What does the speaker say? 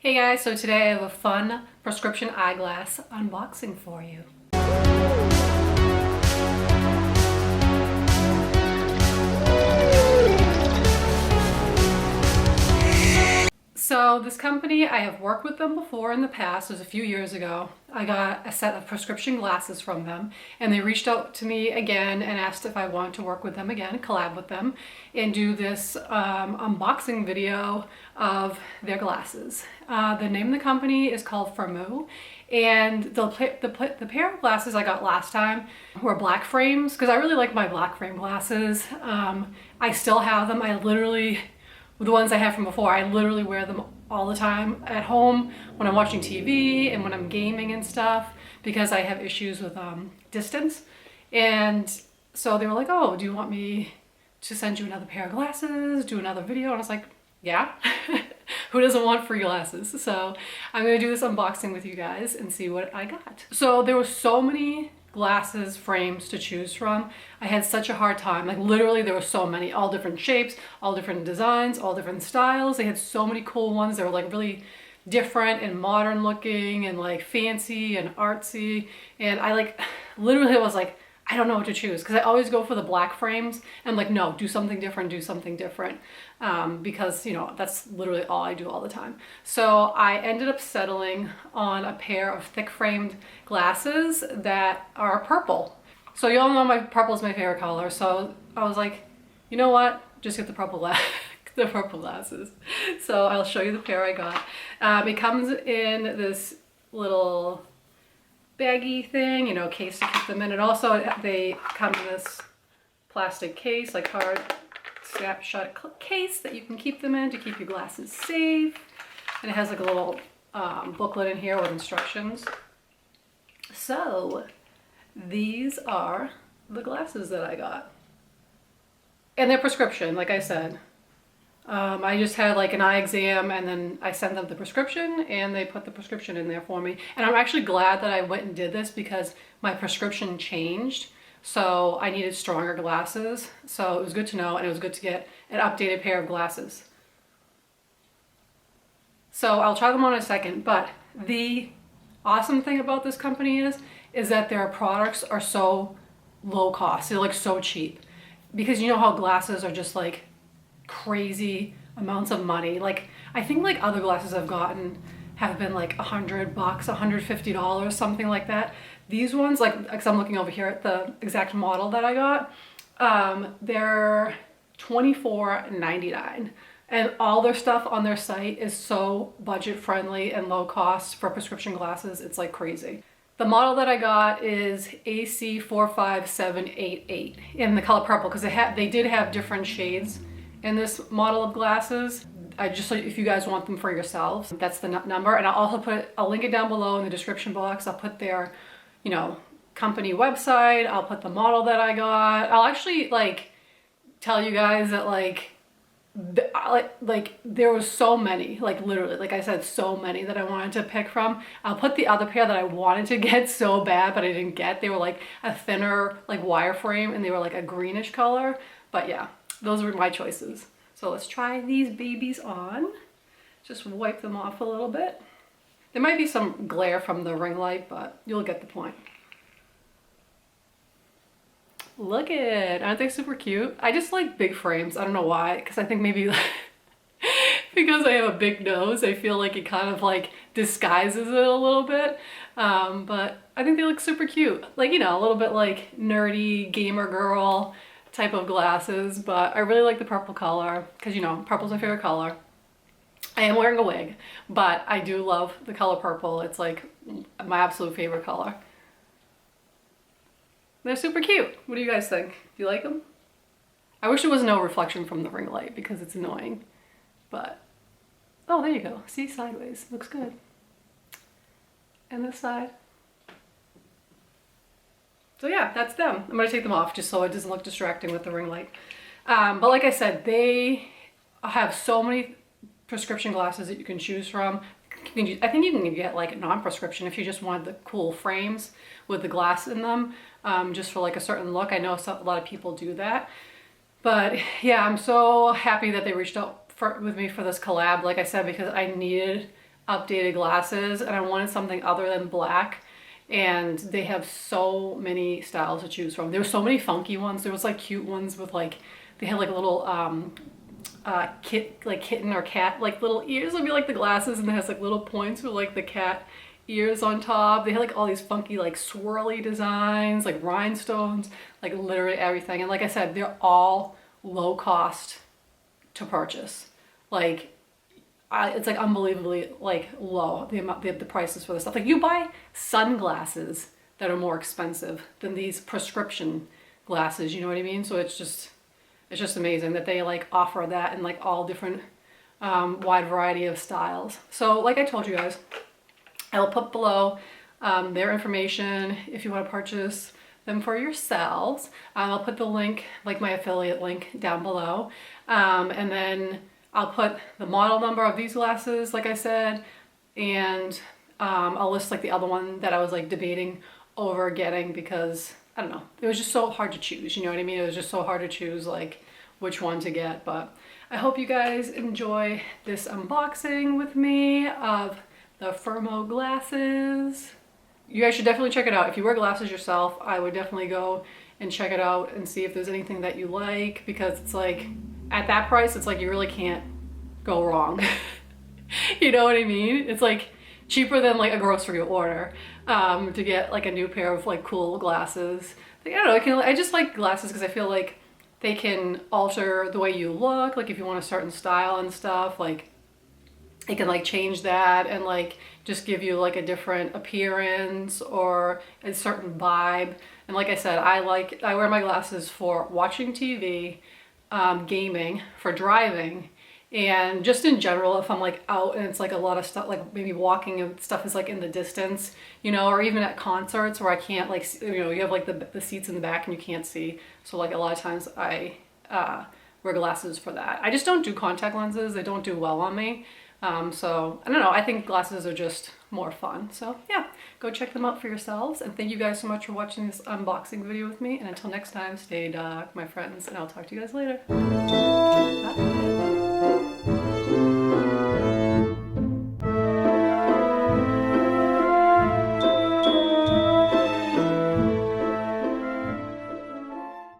Hey guys, so today I have a fun prescription eyeglass unboxing for you. So this company, I have worked with them before in the past. It was a few years ago. I got a set of prescription glasses from them and they reached out to me again and asked if I wanted to work with them again, collab with them, and do this unboxing video of their glasses. The name of the company is called Firmoo, and the pair of glasses I got last time were black frames because I really like my black frame glasses. I still have them. The ones I have from before, I literally wear them all the time at home when I'm watching TV and when I'm gaming and stuff because I have issues with distance. And so they were like, oh, do you want me to send you another pair of glasses, do another video? And I was like, yeah, who doesn't want free glasses? So I'm gonna do this unboxing with you guys and see what I got. So there were so many glasses frames to choose from. I had such a hard time. Like literally there were so many, all different shapes, all different designs, all different styles. They had so many cool ones. They were like really different and modern looking and like fancy and artsy. And I literally was like, I don't know what to choose because I always go for the black frames. And I'm like, no, do something different, do something different. Because, you know, that's literally all I do all the time. So I ended up settling on a pair of thick framed glasses that are purple. So you all know purple is my favorite color. So I was like, you know what? Just get the purple the purple glasses. So I'll show you the pair I got. It comes in this little baggy thing, you know, case to keep them in. And also they come in this plastic case, like hard snap shut case that you can keep them in to keep your glasses safe. And it has like a little booklet in here with instructions. So these are the glasses that I got. And they're prescription, like I said. I just had like an eye exam and then I sent them the prescription and they put the prescription in there for me. And I'm actually glad that I went and did this because my prescription changed. So I needed stronger glasses. So it was good to know, and it was good to get an updated pair of glasses. So I'll try them on in a second, but the awesome thing about this company is that their products are so low cost. They're like so cheap because you know how glasses are just like crazy amounts of money. Like I think like other glasses I've gotten have been like $100, $150, something like that. These ones, like, cause I'm looking over here at the exact model that I got, they're $24.99. And all their stuff on their site is so budget friendly and low cost for prescription glasses. It's like crazy. The model that I got is AC45788 in the color purple because they did have different shades in this model of glasses. If you guys want them for yourselves, that's the number. And I'll link it down below in the description box. I'll put their, you know, company website. I'll put the model that I got. I'll actually like tell you guys that like there was so many, like literally, like I said, so many that I wanted to pick from. I'll put the other pair that I wanted to get so bad, but I didn't get. They were like a thinner, like wireframe, and they were like a greenish color. But yeah, those were my choices. So let's try these babies on. Just wipe them off a little bit. There might be some glare from the ring light, but you'll get the point. Look at it, aren't they super cute? I just like big frames, I don't know why, because I think maybe because I have a big nose, I feel like it kind of like disguises it a little bit. But I think they look super cute. Like, you know, a little bit like nerdy gamer girl type of glasses, but I really like the purple color because, you know, purple's my favorite color. I am wearing a wig, but I do love the color purple. It's like my absolute favorite color. They're super cute. What do you guys think? Do you like them? I wish there was no reflection from the ring light because it's annoying, but oh, there you go. See, sideways, looks good. And this side. So yeah, that's them. I'm gonna take them off just so it doesn't look distracting with the ring light. But like I said, they have so many prescription glasses that you can choose from. I think you can get like non-prescription if you just wanted the cool frames with the glass in them, just for like a certain look. I know a lot of people do that. But yeah, I'm so happy that they reached out with me for this collab, like I said, because I needed updated glasses and I wanted something other than black. And they have so many styles to choose from. There were so many funky ones. There was like cute ones with like, they had like little kitten or cat like little ears would be like the glasses, and it has like little points with like the cat ears on top. They had like all these funky like swirly designs, like rhinestones, like literally everything. And like I said, they're all low cost to purchase. Like it's like unbelievably like low, the prices for this stuff. Like you buy sunglasses that are more expensive than these prescription glasses, you know what I mean? So it's just amazing that they like offer that in like all different wide variety of styles. So like I told you guys, I'll put below their information if you want to purchase them for yourselves. I'll put the link, like my affiliate link, down below. And then I'll put the model number of these glasses, like I said, and I'll list like the other one that I was like debating over getting because, I don't know, it was just so hard to choose, you know what I mean? It was just so hard to choose like which one to get. But I hope you guys enjoy this unboxing with me of the Firmoo glasses. You guys should definitely check it out. If you wear glasses yourself, I would definitely go and check it out and see if there's anything that you like, because it's like, at that price, it's like you really can't go wrong. You know what I mean? It's like cheaper than like a grocery order to get like a new pair of like cool glasses. Like, I don't know, I just like glasses because I feel like they can alter the way you look. Like if you want a certain style and stuff, like it can like change that and like just give you like a different appearance or a certain vibe. And like I said, I wear my glasses for watching TV, gaming, for driving, and just in general if I'm like out and it's like a lot of stuff, like maybe walking and stuff is like in the distance, you know, or even at concerts where I can't like, you know, you have like the seats in the back and you can't see. So like a lot of times I wear glasses for that. I just don't do contact lenses. They don't do well on me. So I don't know, I think glasses are just more fun. So yeah, go check them out for yourselves. And thank you guys so much for watching this unboxing video with me. And until next time, stay dark, my friends, and I'll talk to you guys later. Bye.